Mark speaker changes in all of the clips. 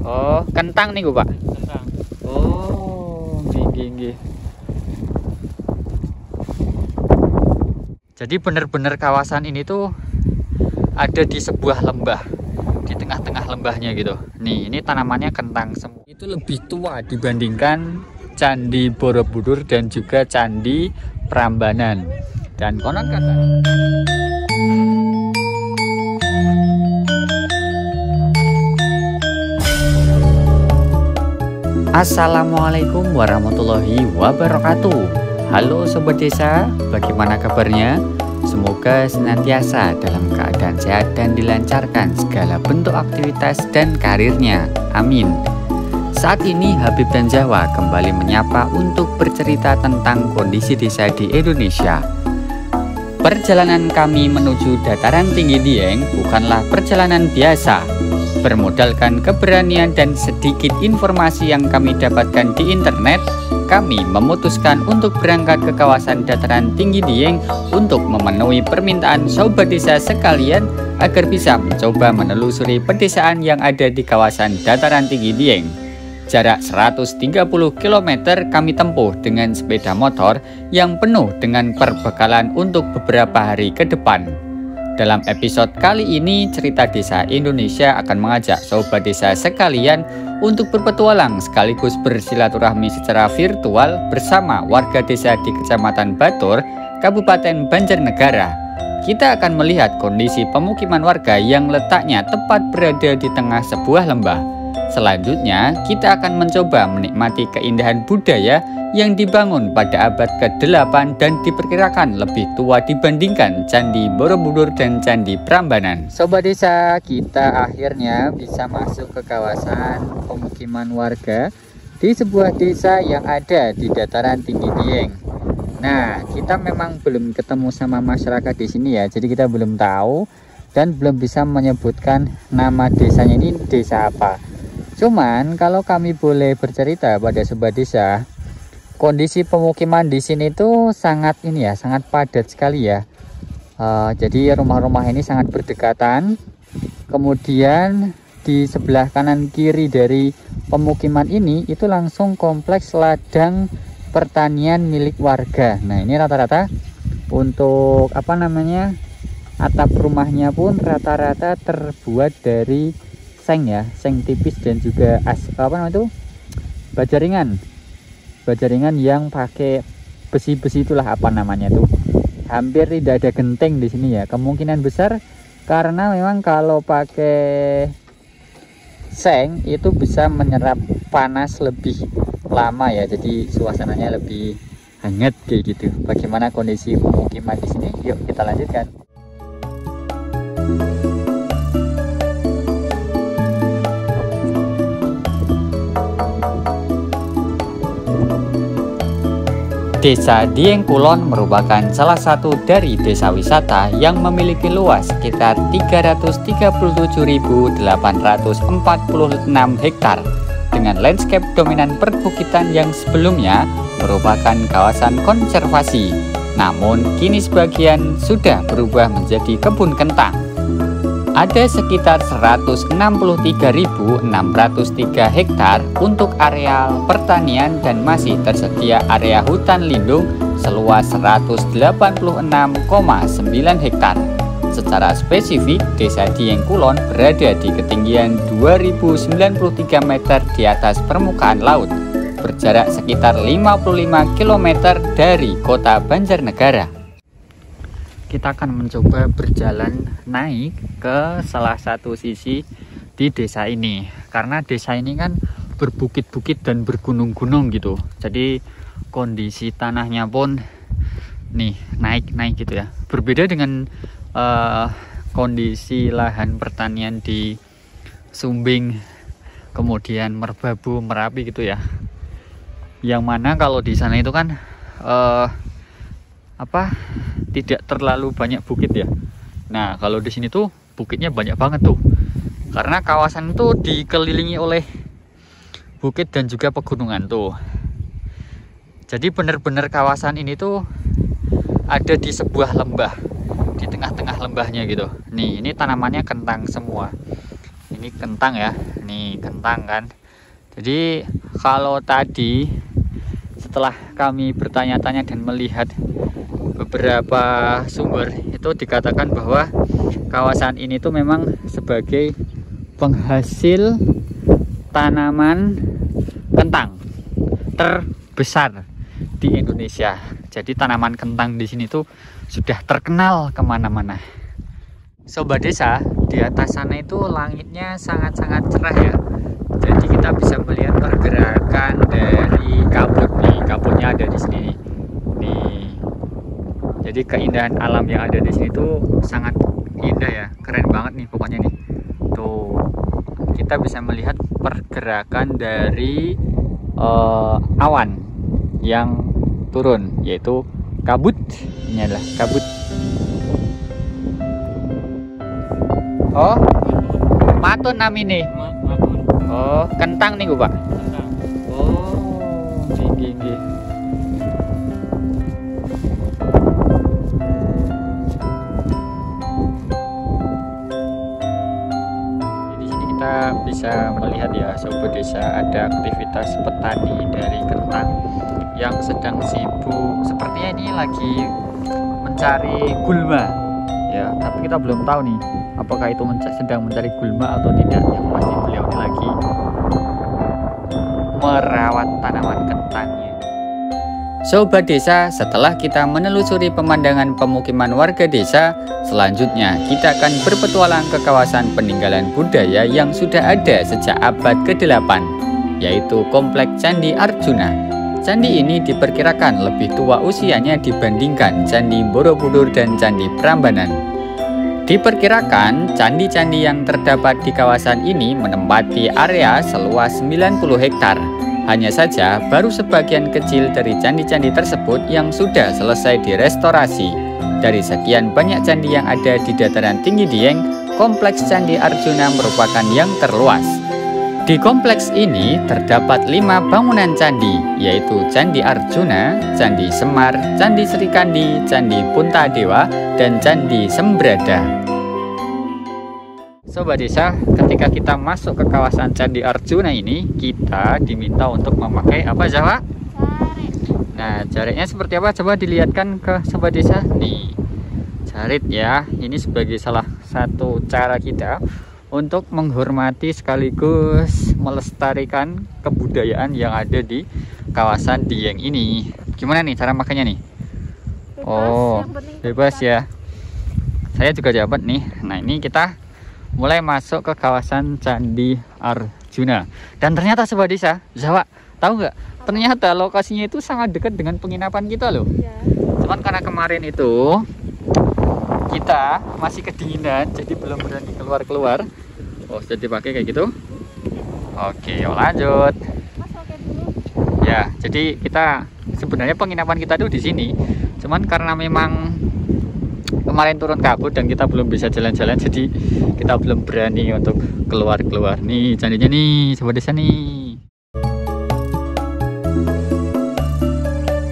Speaker 1: Oh, kentang nih, Pak.
Speaker 2: Kentang.
Speaker 1: Oh, nggih. Jadi benar-benar kawasan ini tuh ada di sebuah lembah, di tengah-tengah lembahnya gitu. Nih, ini tanamannya kentang semua. Itu lebih tua dibandingkan Candi Borobudur dan juga Candi Prambanan. Dan konon kata Assalamualaikum warahmatullahi wabarakatuh. Halo Sobat Desa, bagaimana kabarnya? Semoga senantiasa dalam keadaan sehat dan dilancarkan segala bentuk aktivitas dan karirnya. Amin. Saat ini Habib dan Jawa kembali menyapa untuk bercerita tentang kondisi desa di Indonesia. Perjalanan kami menuju dataran tinggi Dieng bukanlah perjalanan biasa. Bermodalkan keberanian dan sedikit informasi yang kami dapatkan di internet, kami memutuskan untuk berangkat ke kawasan dataran tinggi Dieng untuk memenuhi permintaan sobat desa sekalian agar bisa mencoba menelusuri pedesaan yang ada di kawasan dataran tinggi Dieng. Jarak 130 km kami tempuh dengan sepeda motor yang penuh dengan perbekalan untuk beberapa hari ke depan. Dalam episode kali ini, Cerita Desa Indonesia akan mengajak sobat desa sekalian untuk berpetualang sekaligus bersilaturahmi secara virtual bersama warga desa di Kecamatan Batur, Kabupaten Banjarnegara. Kita akan melihat kondisi pemukiman warga yang letaknya tepat berada di tengah sebuah lembah. Selanjutnya, kita akan mencoba menikmati keindahan budaya yang dibangun pada abad ke-8 dan diperkirakan lebih tua dibandingkan Candi Borobudur dan Candi Prambanan. Sobat desa, kita akhirnya bisa masuk ke kawasan pemukiman warga di sebuah desa yang ada di dataran tinggi Dieng. Nah, kita memang belum ketemu sama masyarakat di sini ya, jadi kita belum tahu dan belum bisa menyebutkan nama desanya ini desa apa. Cuman kalau kami boleh bercerita pada sobat desa, kondisi pemukiman di sini tuh sangat sangat padat sekali ya. Jadi rumah-rumah ini sangat berdekatan. Kemudian di sebelah kanan kiri dari pemukiman ini itu langsung kompleks ladang pertanian milik warga. Nah, ini rata-rata untuk atap rumahnya pun rata-rata terbuat dari seng ya, seng tipis dan juga bajaringan yang pakai besi-besi, itulah hampir tidak ada genteng di sini ya, kemungkinan besar karena memang kalau pakai seng itu bisa menyerap panas lebih lama ya, jadi suasananya lebih hangat kayak gitu. Bagaimana kondisi pemukiman di sini? Yuk kita lanjutkan. Desa Dieng Kulon merupakan salah satu dari desa wisata yang memiliki luas sekitar 337.846 hektar dengan landscape dominan perbukitan yang sebelumnya merupakan kawasan konservasi, namun kini sebagian sudah berubah menjadi kebun kentang. Ada sekitar 163.603 hektar untuk areal pertanian dan masih tersedia area hutan lindung seluas 186,9 hektar. Secara spesifik, Desa Dieng Kulon berada di ketinggian 2093 meter di atas permukaan laut, berjarak sekitar 55 km dari kota Banjarnegara. Kita akan mencoba berjalan naik ke salah satu sisi di desa ini, karena desa ini kan berbukit-bukit dan bergunung-gunung gitu, jadi kondisi tanahnya pun naik gitu ya, berbeda dengan kondisi lahan pertanian di Sumbing, kemudian Merbabu, Merapi gitu ya, yang mana kalau di sana itu kan tidak terlalu banyak bukit ya. Nah, kalau di sini tuh bukitnya banyak banget tuh, karena kawasan itu dikelilingi oleh bukit dan juga pegunungan tuh. Jadi benar-benar kawasan ini tuh ada di sebuah lembah, di tengah-tengah lembahnya gitu. Nih, ini tanamannya kentang semua. ini kentang ya, nih kentang kan. Jadi kalau tadi setelah kami bertanya-tanya dan melihat beberapa sumber, itu dikatakan bahwa kawasan ini tuh memang sebagai penghasil tanaman kentang terbesar di Indonesia. Jadi tanaman kentang di sini tuh sudah terkenal kemana-mana. Sobat desa, di atas sana itu langitnya sangat-sangat cerah ya. Jadi kita bisa melihat pergerakan dari kabut nih. Kabutnya ada di sini nih. Jadi keindahan alam yang ada di sini tuh sangat indah ya, keren banget nih pokoknya nih. Tuh, kita bisa melihat pergerakan dari awan yang turun, yaitu kabut. Ini adalah kabut. Oh, matun namine. Oh, kentang nih Pak. Oh, tinggi. Di sini kita bisa melihat ya, sobat desa, ada aktivitas petani dari kentang yang sedang sibuk. Sepertinya ini lagi mencari gulma ya, tapi kita belum tahu nih apakah itu sedang mencari gulma atau tidak. Yang pasti beliau ini lagi merawat tanaman kentangnya. Sobat desa, setelah kita menelusuri pemandangan pemukiman warga desa, selanjutnya kita akan berpetualang ke kawasan peninggalan budaya yang sudah ada sejak abad ke-8, yaitu Kompleks Candi Arjuna. Candi ini diperkirakan lebih tua usianya dibandingkan Candi Borobudur dan Candi Prambanan. Diperkirakan candi-candi yang terdapat di kawasan ini menempati area seluas 90 hektar. Hanya saja baru sebagian kecil dari candi-candi tersebut yang sudah selesai direstorasi. Dari sekian banyak candi yang ada di dataran tinggi Dieng, Kompleks Candi Arjuna merupakan yang terluas. Di kompleks ini terdapat 5 bangunan candi, yaitu Candi Arjuna, Candi Semar, Candi Srikandi, Candi Puntadewa, dan Candi Sembrada. Sobat desa, ketika kita masuk ke kawasan Candi Arjuna ini, kita diminta untuk memakai apa, Jawa? Jarit. Nah, jaritnya seperti apa? Coba dilihatkan ke sobat desa. Nih, jarit ya. Ini sebagai salah satu cara kita untuk menghormati sekaligus melestarikan kebudayaan yang ada di kawasan Dieng ini. Gimana nih cara makanya nih? Bebas, oh, bebas ya. Saya juga jabat nih. Nah, ini kita mulai masuk ke kawasan Candi Arjuna. Dan ternyata sobat desa, Jawa, tahu nggak? Ternyata lokasinya itu sangat dekat dengan penginapan kita loh. Ya. Cuman karena kemarin itu kita masih kedinginan, jadi belum berani keluar-keluar. Oh, sudah dipakai kayak gitu. Oke, yuk lanjut. Ya, jadi kita sebenarnya penginapan kita tuh di sini. Cuman karena memang kemarin turun kabut dan kita belum bisa jalan-jalan, jadi kita belum berani untuk keluar-keluar. Nih candinya nih, sobat desa nih.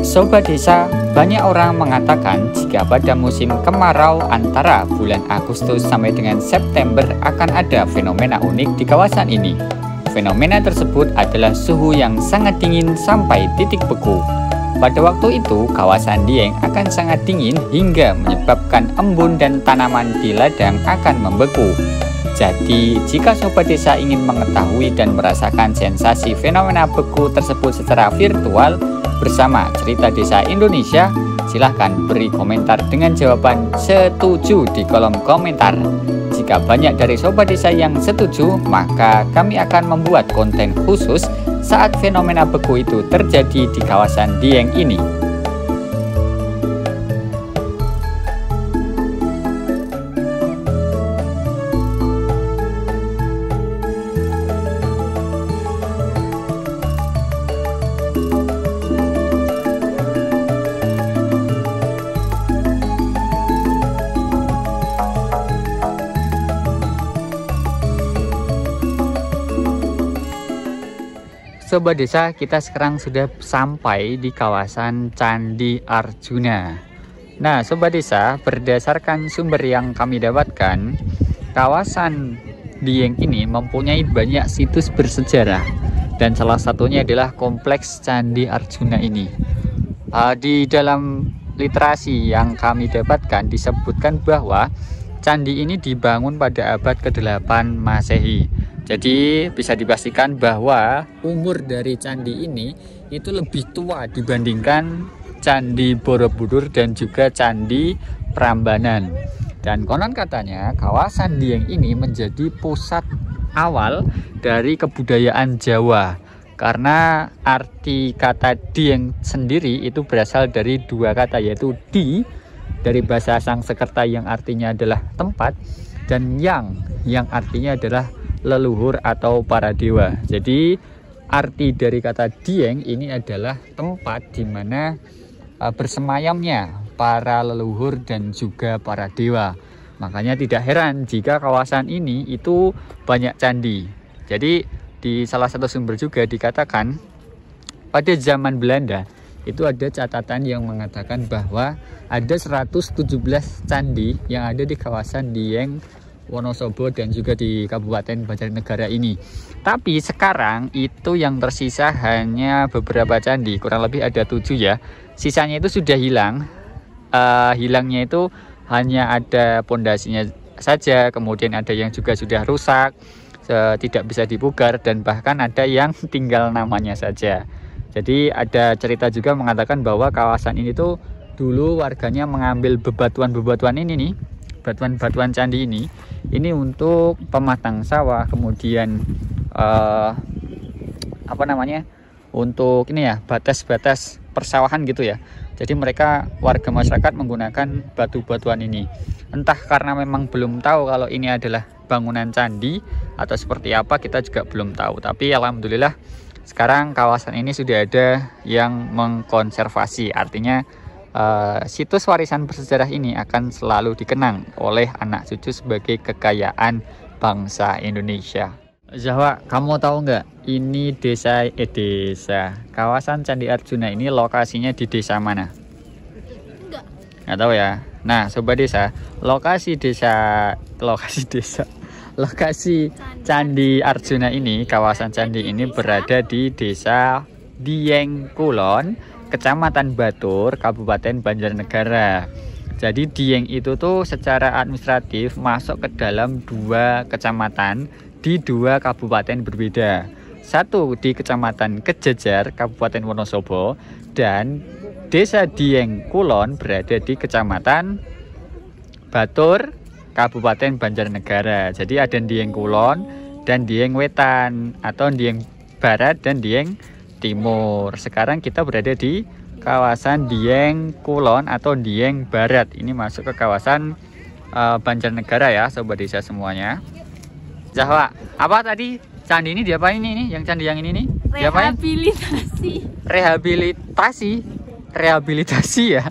Speaker 1: Sobat desa, banyak orang mengatakan jika pada musim kemarau antara bulan Agustus sampai dengan September akan ada fenomena unik di kawasan ini. Fenomena tersebut adalah suhu yang sangat dingin sampai titik beku. Pada waktu itu, kawasan Dieng akan sangat dingin hingga menyebabkan embun dan tanaman di ladang akan membeku. Jadi, jika sobat desa ingin mengetahui dan merasakan sensasi fenomena beku tersebut secara virtual bersama Cerita Desa Indonesia, silahkan beri komentar dengan jawaban setuju di kolom komentar. Jika banyak dari sobat desa yang setuju, maka kami akan membuat konten khusus saat fenomena beku itu terjadi di kawasan Dieng ini. Sobat desa, kita sekarang sudah sampai di kawasan Candi Arjuna. Nah, sobat desa, berdasarkan sumber yang kami dapatkan, kawasan Dieng ini mempunyai banyak situs bersejarah dan salah satunya adalah kompleks Candi Arjuna ini. Di dalam literasi yang kami dapatkan disebutkan bahwa candi ini dibangun pada abad ke-8 Masehi. Jadi bisa dipastikan bahwa umur dari candi ini itu lebih tua dibandingkan Candi Borobudur dan juga Candi Prambanan. Dan konon katanya kawasan Dieng ini menjadi pusat awal dari kebudayaan Jawa. Karena arti kata Dieng sendiri itu berasal dari dua kata, yaitu di dari bahasa Sangsekerta yang artinya adalah tempat, dan yang artinya adalah leluhur atau para dewa. Jadi arti dari kata Dieng ini adalah tempat di mana bersemayamnya para leluhur dan juga para dewa. Makanya tidak heran jika kawasan ini itu banyak candi. Jadi di salah satu sumber juga dikatakan pada zaman Belanda itu ada catatan yang mengatakan bahwa ada 117 candi yang ada di kawasan Dieng, Wonosobo dan juga di Kabupaten Banjarnegara ini. Tapi sekarang itu yang tersisa hanya beberapa candi, kurang lebih ada 7 ya. Sisanya itu sudah hilang. Hilangnya itu hanya ada pondasinya saja, kemudian ada yang juga sudah rusak, tidak bisa dipugar, dan bahkan ada yang tinggal namanya saja. Jadi ada cerita juga mengatakan bahwa kawasan ini tuh dulu warganya mengambil bebatuan-bebatuan ini nih, batuan-batuan candi ini untuk pematang sawah, kemudian untuk ini ya, batas-batas persawahan gitu ya. Jadi mereka warga masyarakat menggunakan batu-batuan ini. Entah karena memang belum tahu kalau ini adalah bangunan candi atau seperti apa, kita juga belum tahu. Tapi alhamdulillah sekarang kawasan ini sudah ada yang mengkonservasi. Artinya situs warisan bersejarah ini akan selalu dikenang oleh anak cucu sebagai kekayaan bangsa Indonesia. Zahwa, kamu tahu nggak ini desa kawasan Candi Arjuna ini lokasinya di desa mana? Nggak tahu ya. Nah, sobat desa, lokasi Candi Arjuna ini, kawasan candi ini berada di Desa Dieng Kulon, Kecamatan Batur, Kabupaten Banjarnegara. Jadi Dieng itu tuh secara administratif masuk ke dalam 2 kecamatan di 2 kabupaten berbeda. Satu di Kecamatan Kejejar, Kabupaten Wonosobo, dan Desa Dieng Kulon berada di Kecamatan Batur, Kabupaten Banjarnegara. Jadi ada Dieng Kulon dan Dieng Wetan, atau Dieng Barat dan Dieng Timur. Sekarang kita berada di kawasan Dieng Kulon atau Dieng Barat. Ini masuk ke kawasan Banjarnegara ya, sobat desa semuanya. Zahwa, apa tadi candi ini diapain ini? Yang candi yang ini nih? Diapain? Rehabilitasi ya?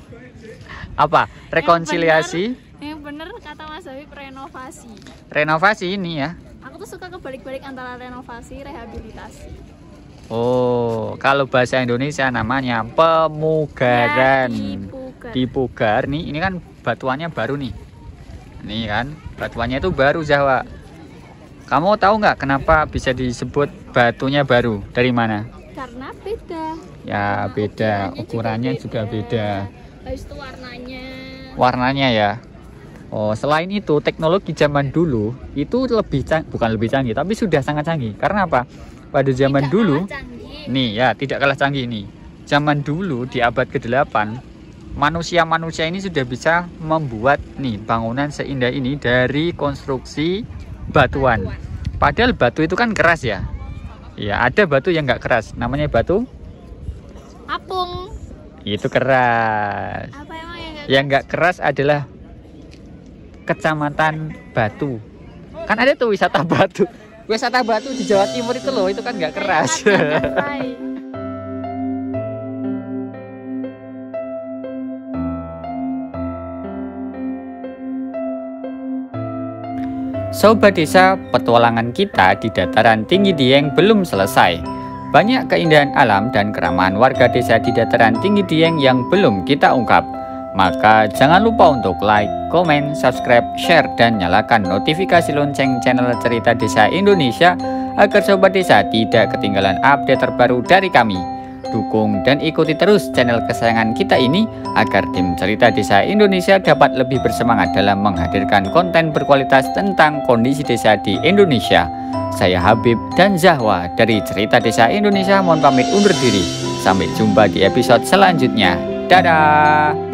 Speaker 1: Apa? Rekonsiliasi?
Speaker 2: Yang bener kata Mas Habib, renovasi.
Speaker 1: Renovasi ini ya?
Speaker 2: Aku tuh suka kebalik-balik antara renovasi, rehabilitasi.
Speaker 1: Oh, kalau bahasa Indonesia namanya pemugaran.
Speaker 2: Ya,
Speaker 1: dipugar nih, ini kan batuannya baru nih. Ini kan, batuannya itu baru Zahwa. Kamu tahu nggak kenapa bisa disebut batunya baru? Dari mana?
Speaker 2: Karena beda.
Speaker 1: Ya beda, ukurannya juga beda.
Speaker 2: Habis itu
Speaker 1: warnanya ya. Oh, selain itu teknologi zaman dulu itu bukan lebih canggih, tapi sudah sangat canggih. Karena apa? Pada zaman dulu, nih ya, tidak kalah canggih nih. Zaman dulu di abad ke-8, manusia ini sudah bisa membuat nih bangunan seindah ini dari konstruksi batuan. Padahal batu itu kan keras ya. Ya, ada batu yang nggak keras, namanya batu
Speaker 2: apung.
Speaker 1: Itu keras.
Speaker 2: Apa emang
Speaker 1: yang nggak keras adalah Kecamatan Batu. Kan ada tuh wisata batu di Jawa Timur itu loh, itu kan nggak keras. Sobat desa, petualangan kita di dataran tinggi Dieng belum selesai. Banyak keindahan alam dan keramahan warga desa di dataran tinggi Dieng yang belum kita ungkap. Maka jangan lupa untuk like, komen, subscribe, share, dan nyalakan notifikasi lonceng channel Cerita Desa Indonesia agar Sobat Desa tidak ketinggalan update terbaru dari kami. Dukung dan ikuti terus channel kesayangan kita ini agar tim Cerita Desa Indonesia dapat lebih bersemangat dalam menghadirkan konten berkualitas tentang kondisi desa di Indonesia. Saya Habib dan Zahwa dari Cerita Desa Indonesia mohon pamit undur diri. Sampai jumpa di episode selanjutnya. Dadah!